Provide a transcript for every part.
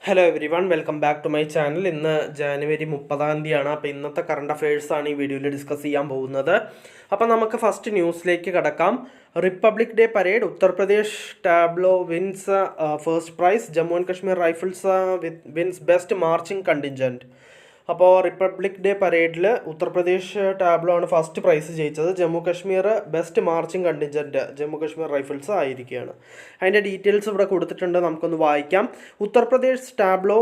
Hello everyone, welcome back to my channel. ഇന്ന് January 30 അപ്പോൾ ഇന്നത്തെ കറണ്ട് അഫയേഴ്സാണ് ഈ വീഡിയോയിൽ ഡിസ്കസ് ചെയ്യാൻ പോകുന്നത്. അപ്പോൾ നമുക്ക് ഫസ്റ്റ് ന്യൂസിലേക്ക് കടക്കാം. Republic day parade, Uttar Pradesh tableau wins first prize, Jammu and Kashmir rifles wins best marching contingent. അപ്പോൾ റിപ്പബ്ലിക് ഡേ പരേഡിൽ ഉത്തർപ്രദേശ് ടാബ്ലോ ആണ് ഫസ്റ്റ് പ്രൈസ് ജയിച്ചത്. Jammu Kashmir best marching contingent Jammu Kashmir rifles ആയിരിക്കുകയാണ്. അതിൻ്റെ ഡീറ്റെയിൽസ് ഇവിടെ കൊടുത്തിട്ടുണ്ട്, നമുക്കൊന്ന് വായിക്കാം. Uttar Pradesh tableau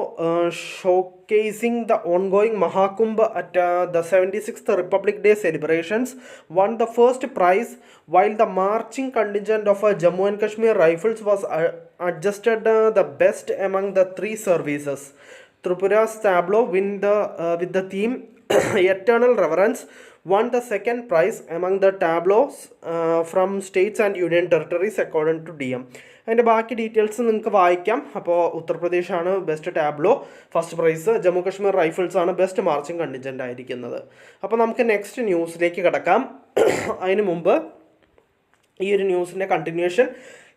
showcasing the ongoing Mahakumbh at the 76th Republic Day celebrations won the first prize, while the marching contingent of Jammu and Kashmir Rifles was adjusted the best among the three services. Tripura's tableau with the theme Eternal Reverence won the second prize among the tableaus from states and union territories according to DM. അതിൻ്റെ ബാക്കി details നിങ്ങൾക്ക് വായിക്കാം. അപ്പോൾ ഉത്തർപ്രദേശാണ് best tableau first prize, Jammu Kashmir rifles ആണ് best marching contingent ആയിരിക്കുന്നത്. അപ്പോൾ നമുക്ക് നെക്സ്റ്റ് ന്യൂസിലേക്ക് കടക്കാം. അതിന് മുമ്പ് ഈ ഒരു ന്യൂസിൻ്റെ കണ്ടിന്യൂഷൻ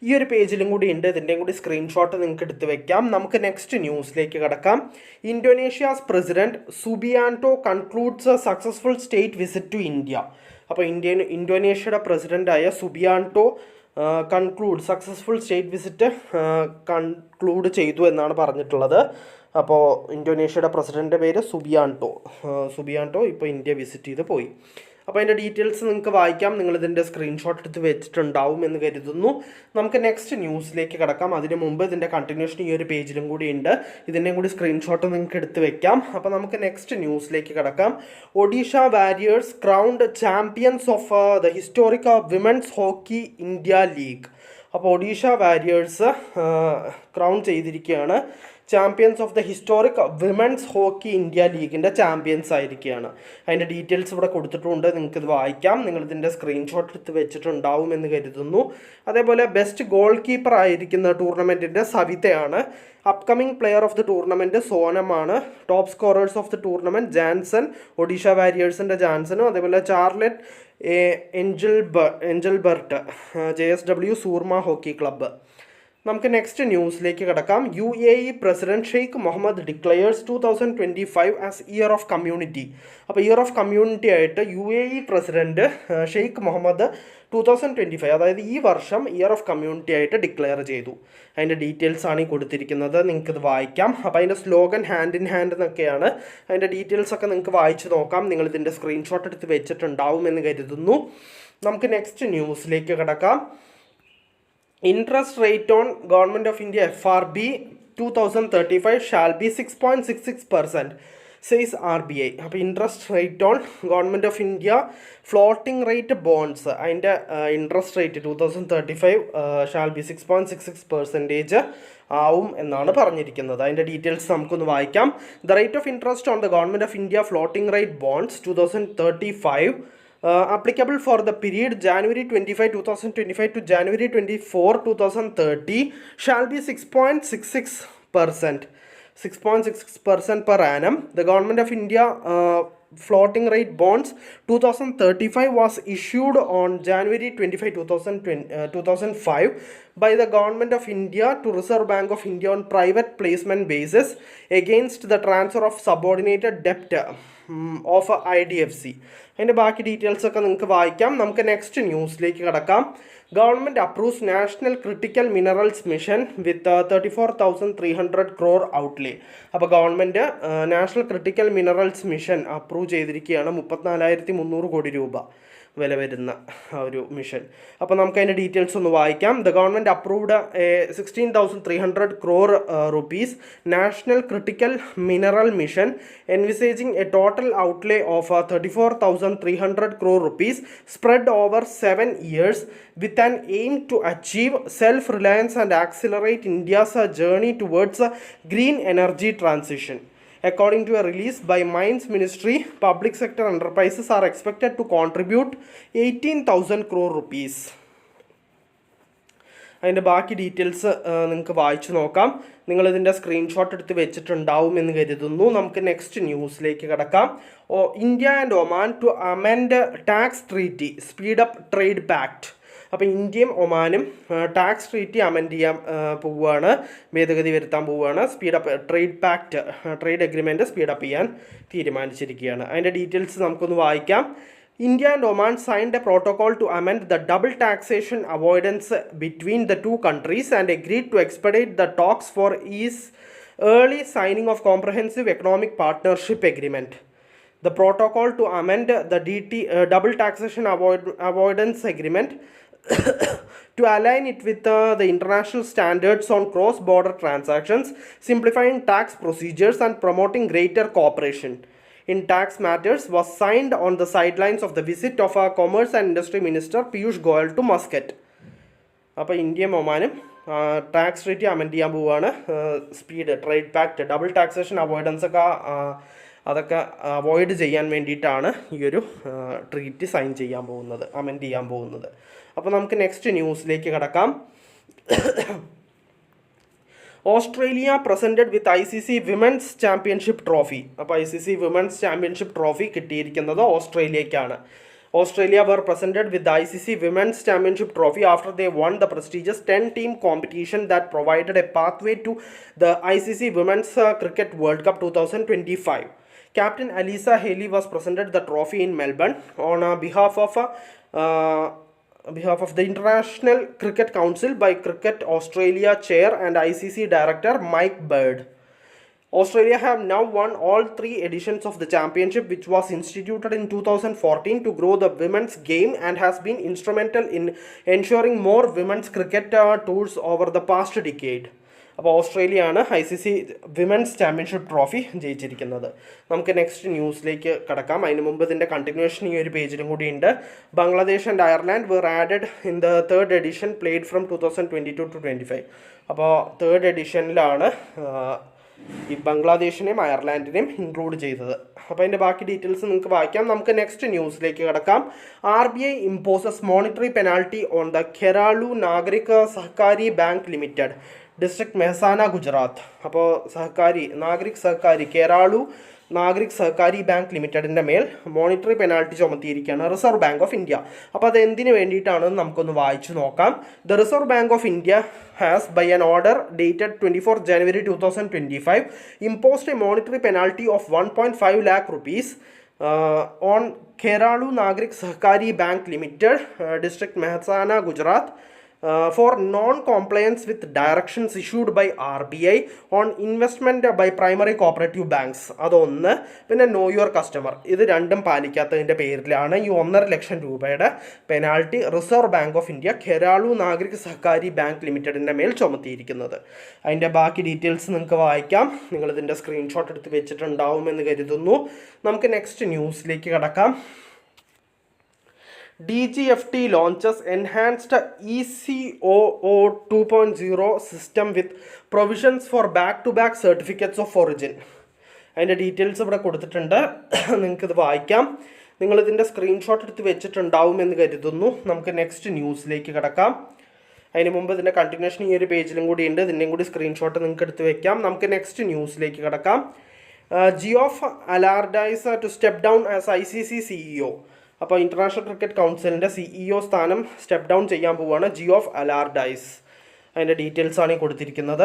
ഈ ഒരു പേജിലും കൂടി ഉണ്ട്, ഇതിൻ്റെയും കൂടി സ്ക്രീൻഷോട്ട് നിങ്ങൾക്ക് എടുത്ത് വെക്കാം. നമുക്ക് നെക്സ്റ്റ് ന്യൂസിലേക്ക് കടക്കാം. Indonesia's president Subianto concludes a successful state visit to India. അപ്പോൾ ഇന്തോനേഷ്യയുടെ പ്രസിഡൻ്റായ Subianto successful state visit conclude ചെയ്തു എന്നാണ് പറഞ്ഞിട്ടുള്ളത്. അപ്പോൾ ഇന്തോനേഷ്യയുടെ പ്രസിഡൻ്റെ പേര് സുബിയാൻറ്റോ ഇപ്പോൾ ഇന്ത്യ വിസിറ്റ് ചെയ്ത് പോയി. അപ്പോൾ അതിൻ്റെ ഡീറ്റെയിൽസ് നിങ്ങൾക്ക് വായിക്കാം, നിങ്ങളിതിൻ്റെ സ്ക്രീൻഷോട്ട് എടുത്ത് വെച്ചിട്ടുണ്ടാവും എന്ന് കരുതുന്നു. നമുക്ക് നെക്സ്റ്റ് ന്യൂസിലേക്ക് കിടക്കാം. അതിന് മുമ്പ് ഇതിൻ്റെ കണ്ടിന്യൂഷൻ ഈ ഒരു പേജിലും കൂടി ഉണ്ട്, ഇതിൻ്റെയും കൂടി സ്ക്രീൻഷോട്ട് നിങ്ങൾക്ക് എടുത്ത് വെക്കാം. അപ്പോൾ നമുക്ക് നെക്സ്റ്റ് ന്യൂസിലേക്ക് കിടക്കാം. Odisha warriors crowned champions of the historic women's hockey India league. അപ്പോൾ ഒഡീഷ വാരിയേഴ്സ് ക്രൗൺ ചെയ്തിരിക്കുകയാണ് champions of the historic women's hockey India ലീഗിൻ്റെ ചാമ്പ്യൻസ് ആയിരിക്കുകയാണ്. അതിൻ്റെ ഡീറ്റെയിൽസ് ഇവിടെ കൊടുത്തിട്ടുണ്ട്, നിങ്ങൾക്കിത് വായിക്കാം. നിങ്ങളിതിൻ്റെ സ്ക്രീൻഷോട്ട് എടുത്ത് വെച്ചിട്ടുണ്ടാവും എന്ന് കരുതുന്നു. അതേപോലെ ബെസ്റ്റ് ഗോൾ കീപ്പർ ആയിരിക്കുന്ന ടൂർണമെൻറ്റിൻ്റെ സവിതയാണ്. Upcoming player of the tournament സോനമാണ്. Top scorers of the tournament Janssen, Odisha വാരിയേഴ്സിൻ്റെ ജാൻസനും, അതേപോലെ Charlotte Engelbert, JSW Soorma hockey club. നമുക്ക് നെക്സ്റ്റ് ന്യൂസിലേക്ക് കിടക്കാം. UAE president Sheikh Mohammed declares 2025 as year of community. അപ്പോൾ ഇയർ ഓഫ് കമ്മ്യൂണിറ്റി ആയിട്ട് UAE പ്രസിഡന്റ് ഷെയ്ഖ് മുഹമ്മദ് 2025, അതായത് ഈ വർഷം ഇയർ ഓഫ് കമ്മ്യൂണിറ്റി ആയിട്ട് ഡിക്ലെയർ ചെയ്തു. അതിൻ്റെ ഡീറ്റെയിൽസ് ആണ് ഈ കൊടുത്തിരിക്കുന്നത്, നിങ്ങൾക്കിത് വായിക്കാം. അപ്പോൾ അതിൻ്റെ സ്ലോഗൻ ഹാൻഡ് ഇൻ ഹാൻഡ് എന്നൊക്കെയാണ്. അതിൻ്റെ ഡീറ്റെയിൽസ് ഒക്കെ നിങ്ങൾക്ക് വായിച്ച് നോക്കാം. നിങ്ങളിതിൻ്റെ സ്ക്രീൻഷോട്ട് എടുത്ത് വെച്ചിട്ടുണ്ടാവും എന്ന് കരുതുന്നു. നമുക്ക് നെക്സ്റ്റ് ന്യൂസിലേക്ക് കിടക്കാം. Interest rate on Government of India FRB 2035 shall be 6.66%, says RBI. അപ്പോൾ interest rate on government of India floating rate bonds, അതിൻ്റെ ഇൻട്രസ്റ്റ് റേറ്റ് 2035 ഷാൽ ബി 6.66% ആവും എന്നാണ് പറഞ്ഞിരിക്കുന്നത്. അതിൻ്റെ ഡീറ്റെയിൽസ് നമുക്കൊന്ന് വായിക്കാം. The rate of interest on the government of India floating rate bonds 2035 applicable for the period January 25, 2025 to January 24, 2030 shall be 6.66%. 6.66% per annum. The Government of India floating rate bonds 2035 was issued on January 25, 2005 by the Government of India to Reserve Bank of India on private placement basis against the transfer of subordinated debt of IDFC. അതിൻ്റെ ബാക്കി details ഒക്കെ നിങ്ങൾക്ക് വായിക്കാം. നമുക്ക് next ന്യൂസിലേക്ക് കിടക്കാം. Government approves national critical minerals mission with 34,300 crore outlay. അപ്പോൾ government national critical minerals mission approve ചെയ്തിരിക്കുകയാണ്. 34,300 കോടി രൂപ വില വരുന്ന ഒരു മിഷൻ. അപ്പോൾ നമുക്ക് അതിൻ്റെ ഡീറ്റെയിൽസ് ഒന്ന് വായിക്കാം. The government approved 16,300 crore rupees national critical mineral mission envisaging a total outlay of 34,300 crore rupees spread over 7 years with an aim to achieve self-reliance and accelerate India's journey towards a green energy transition. According to a release by Mines Ministry, public sector enterprises are expected to contribute 18,000 crore rupees. അതിൻ്റെ ബാക്കി details നിങ്ങൾക്ക് വായിച്ചു നോക്കാം. നിങ്ങളിതിൻ്റെ screenshot എടുത്ത് വെച്ചിട്ടുണ്ടാവും എന്ന് കരുതുന്നു. നമുക്ക് നെക്സ്റ്റ് ന്യൂസിലേക്ക് കിടക്കാം. India and Oman to amend tax treaty, speed up trade pact. അപ്പോൾ ഇന്ത്യയും ഒമാനും ടാക്സ് ട്രീറ്റി അമെൻഡ് ചെയ്യാൻ പോവുകയാണ്, ഭേദഗതി വരുത്താൻ പോവുകയാണ്. സ്പീഡപ്പ് ട്രേഡ് എഗ്രിമെൻറ്റ് സ്പീഡപ്പ് ചെയ്യാൻ തീരുമാനിച്ചിരിക്കുകയാണ്. അതിൻ്റെ ഡീറ്റെയിൽസ് നമുക്കൊന്ന് വായിക്കാം. India and Oman signed a protocol to amend the double taxation avoidance between the two countries and agreed to expedite the talks for early signing of comprehensive economic partnership agreement. The protocol to amend the double taxation avoidance agreement to align it with the international standards on cross-border transactions, simplifying tax procedures and promoting greater cooperation in tax matters was signed on the sidelines of the visit of our Commerce and Industry Minister Piyush Goyal to Muscat. അപ്പോൾ ഇന്ത്യയും ഒമാനും tax treaty amend ചെയ്യാൻ പോവുകയാണ്. Trade pact, double taxation avoidance ഒക്കെ അതൊക്കെ avoid ചെയ്യാൻ വേണ്ടിയിട്ടാണ് ഈ ഒരു ട്രീറ്റി സൈൻ ചെയ്യാൻ പോകുന്നത്, അമെൻഡ് ചെയ്യാൻ പോകുന്നത്. അപ്പോൾ നമുക്ക് നെക്സ്റ്റ് ന്യൂസിലേക്ക് കടക്കാം. ഓസ്ട്രേലിയ പ്രസൻറ്റഡ് വിത്ത് ICC വിമൻസ് ചാമ്പ്യൻഷിപ്പ് ട്രോഫി. അപ്പോൾ ICC വിമൻസ് ചാമ്പ്യൻഷിപ്പ് ട്രോഫി കിട്ടിയിരിക്കുന്നത് ഓസ്ട്രേലിയയ്ക്കാണ്. Australia were presented with the ICC Women's Championship Trophy after they won the prestigious 10-team competition that provided a pathway to the ICC Women's Cricket World Cup 2025. Captain Alyssa Healy was presented the trophy in Melbourne on behalf of the International Cricket Council by Cricket Australia Chair and ICC Director Mike Bird. Australia have now won all 3 editions of the championship, which was instituted in 2014 to grow the women's game and has been instrumental in ensuring more women's cricket tours over the past decade. അപ്പോൾ ഓസ്ട്രേലിയയാണ് ICC women's championship trophy ജയിച്ചിരിക്കുന്നത്. നമുക്ക് next ന്യൂസിലേക്ക് കടക്കാം. അതിന് മുമ്പ് ഇതിൻ്റെ continuation ഈ ഒരു പേജിലും കൂടി ഉണ്ട്. Bangladesh and Ireland were added in the third edition played from 2022 to 25. അപ്പോൾ തേർഡ് എഡിഷനിലാണ് ഈ ബംഗ്ലാദേശിനെയും അയർലാൻഡിനെയും ഇൻക്ലൂഡ് ചെയ്തത്. അപ്പോൾ അതിൻ്റെ ബാക്കി ഡീറ്റെയിൽസ് നിങ്ങൾക്ക് വായിക്കാം. നമുക്ക് നെക്സ്റ്റ് ന്യൂസിലേക്ക് കിടക്കാം. RBI imposes monetary penalty on the Kheralu Nagrik Sahkari Bank Limited, district Mehsana, Gujarat. അപ്പോൾ നാഗരിക് സഹകാരി കേരാളു നാഗരിക് സഹകാരി ബാങ്ക് ലിമിറ്റഡിൻ്റെ മേൽ മോണിറ്ററി പെനാൽറ്റി ചുമത്തിയിരിക്കുകയാണ് റിസർവ് ബാങ്ക് ഓഫ് ഇന്ത്യ. അപ്പോൾ അത് എന്തിനു വേണ്ടിയിട്ടാണെന്ന് നമുക്കൊന്ന് വായിച്ചു നോക്കാം. The Reserve Bank of India has by an order dated 24 January 2025 imposed a monetary penalty of 1.5 lakh rupees on Kheralu Nagrik Sahkari Bank Limited, district Mehsana, Gujarat, for non-compliance with directions issued by RBI on investment by primary cooperative banks. അതൊന്ന്. പിന്നെ no your customer, ഇത് രണ്ടും പാലിക്കാത്തതിൻ്റെ പേരിലാണ് ഈ 1.5 ലക്ഷം രൂപയുടെ penalty Reserve Bank of India Kheralu Nagrik Sahkari bank ലിമിറ്റഡിൻ്റെ മേൽ ചുമത്തിയിരിക്കുന്നത്. അതിൻ്റെ ബാക്കി ഡീറ്റെയിൽസ് നിങ്ങൾക്ക് വായിക്കാം. നിങ്ങളിതിൻ്റെ സ്ക്രീൻഷോട്ട് എടുത്ത് വെച്ചിട്ടുണ്ടാവുമെന്ന് കരുതുന്നു. നമുക്ക് നെക്സ്റ്റ് ന്യൂസിലേക്ക് കടക്കാം. DGFT launches enhanced ECOO 2.0 system with provisions for back-to-back certificates of origin. അതിൻ്റെ ഡീറ്റെയിൽസ് ഇവിടെ കൊടുത്തിട്ടുണ്ട്, നിങ്ങൾക്കിത് വായിക്കാം. നിങ്ങളിതിൻ്റെ സ്ക്രീൻഷോട്ട് എടുത്ത് വെച്ചിട്ടുണ്ടാവുമെന്ന് കരുതുന്നു. നമുക്ക് നെക്സ്റ്റ് ന്യൂസിലേക്ക് കിടക്കാം. അതിന് മുമ്പ് ഇതിൻ്റെ കണ്ടിന്യൂഷൻ ഈ ഒരു പേജിലും കൂടി ഉണ്ട്, ഇതിൻ്റെയും കൂടി സ്ക്രീൻഷോട്ട് നിങ്ങൾക്ക് എടുത്ത് വെക്കാം. നമുക്ക് നെക്സ്റ്റ് ന്യൂസിലേക്ക് കിടക്കാം. Geoff Allardice to step down as ICC CEO. അപ്പോൾ ഇൻ്റർനാഷണൽ ക്രിക്കറ്റ് കൗൺസിലിൻ്റെ CEO സ്ഥാനം സ്റ്റെപ്പ് ഡൗൺ ചെയ്യാൻ പോവുകയാണ് ജിയോഫ് അലാർഡൈസ്. അതിൻ്റെ ഡീറ്റെയിൽസാണ് ഈ കൊടുത്തിരിക്കുന്നത്.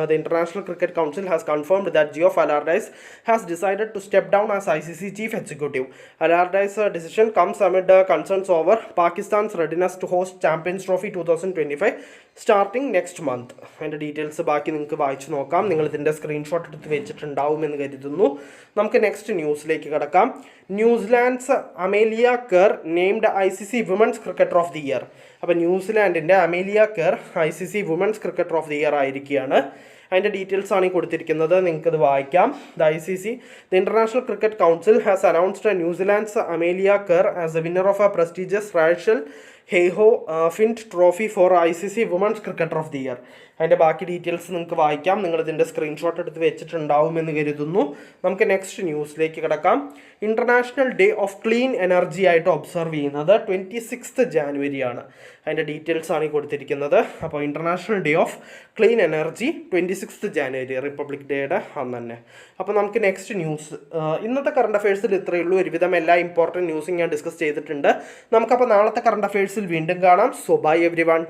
The international cricket council has confirmed that Geoff Allardice has decided to step down as ICC chief executive. Allardice decision comes amid concerns over Pakistan's readiness to host Champions Trophy 2025 starting next month. അതിൻ്റെ details ബാക്കി നിങ്ങൾക്ക് വായിച്ചു നോക്കാം. നിങ്ങളിതിൻ്റെ screenshot എടുത്ത് വെച്ചിട്ടുണ്ടാവുമെന്ന് കരുതുന്നു. നമുക്ക് next ന്യൂസിലേക്ക് കിടക്കാം. New Zealand's Amelia Kerr named ICC women's cricketer of the year. അപ്പോൾ ന്യൂസിലാൻഡിൻ്റെ Amelia Kerr ICC women's cricketer of the year ആയിരിക്കുകയാണ്. അതിൻ്റെ ഡീറ്റെയിൽസ് ആണ് ഈ കൊടുത്തിരിക്കുന്നത്, നിങ്ങൾക്കത് വായിക്കാം. The international cricket council has announced New Zealand's Amelia Kerr as a winner of a prestigious Rachael Heyhoe Flint trophy for ICC women's cricketer of the year. അതിൻ്റെ ബാക്കി details നിങ്ങൾക്ക് വായിക്കാം. നിങ്ങൾ ഇതിൻ്റെ സ്ക്രീൻഷോട്ട് എടുത്ത് വെച്ചിട്ടുണ്ടാവുമെന്ന് കരുതുന്നു. നമുക്ക് നെക്സ്റ്റ് ന്യൂസിലേക്ക് കിടക്കാം. International day of clean energy ആയിട്ട് ഒബ്സർവ് ചെയ്യുന്നത് 26 ജാനുവരിയാണ്. അതിൻ്റെ ഡീറ്റെയിൽസ് ആണ് ഈ കൊടുത്തിരിക്കുന്നത്. അപ്പോൾ international day of clean energy 26 January, republic ഡേയുടെ അന്ന് തന്നെ. അപ്പോൾ നമുക്ക് നെക്സ്റ്റ് ന്യൂസ്, ഇന്നത്തെ കറണ്ട് അഫയേഴ്സിൽ ഇത്രയേ ഉള്ളൂ. ഒരുവിധം എല്ലാ ഇമ്പോർട്ടൻറ്റ് ന്യൂസും ഞാൻ ഡിസ്കസ് ചെയ്തിട്ടുണ്ട്. നമുക്കപ്പോൾ നാളത്തെ കറണ്ട് അഫയേഴ്സിൽ വീണ്ടും കാണാം. So bye every one.